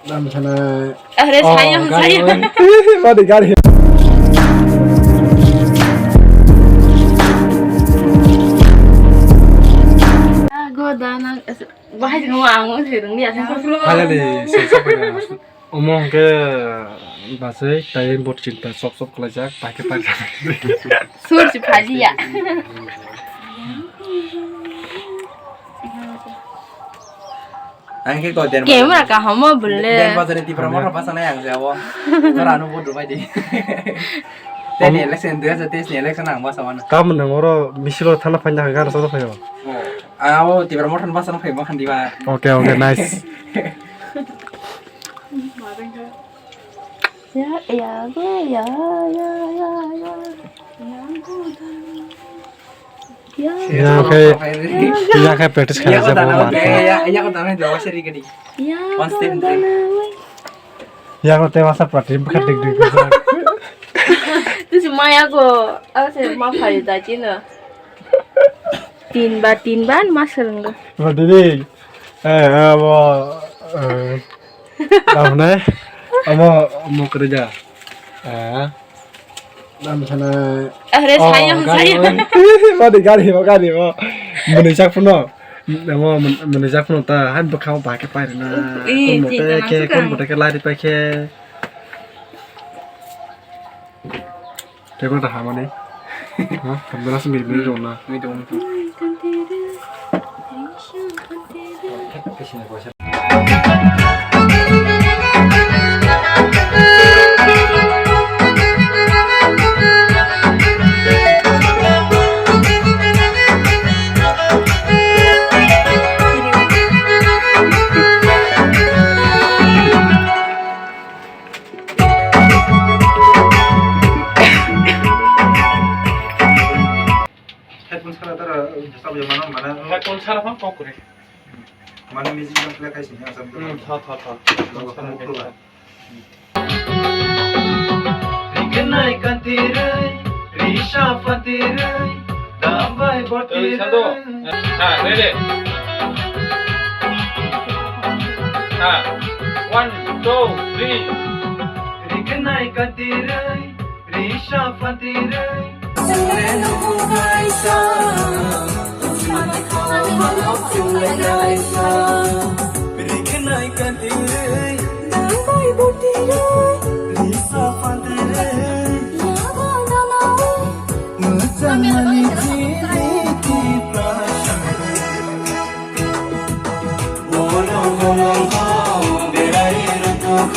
남편은 그래 사연 사연. 빨리 가리. Godana bahas ngomong sih dong dia sen 하려니 세상에 어머 그 맛에 다른 못 진짜 쏙쏙 걸어자 밖에 밖에. sursi bhajiya. Anh cái gọi tiền Game là cả hỏng mà bự tiền lên. bao giờ thì promote pas sana yang siapa nó là nó buat rumah di tên này election dia test này election ang bahasa mana 가면 너로 미시로 타나 판자 가서 써도 돼요. aku di promote pas sana kayak makan di mana 오케이 오케이 나이스. Ya ya ya ya ya ya. 그냥 그냥 practice iya 가자 kau tanah 뭐 iya kau tanah Jawa seri gini Ya. One step in three. 야 그때 와서 practice bukan dik-dik. Itu semua ya kok. Saya mau balik tadi nih. Tin ban masuk enggak? 뭐들이 뭐 나오네. 어머 그러자. 남편은 K래 사연 사연. 빨리 가리 뭐 문을 작품어 뭐 문을 작품어 다 한번 가고 밖에 빠이나 콘부터 라이트 빠이케 대고 다 하마네 감사합니다 미리 오나 itu headphone 사라 따라 sabya mana headphone 사라 한 거 그래 mana music 좀 play kai sini asam ta Rikenai kantirai, risha fatirai, dambai botirai. satu. Ready. 1, 2, 3. Rikenai kantirai, risha fatirai. Rikenai kantirai, dambai botirai, risha fatirai. Bolo bolo ho, berai rutuk.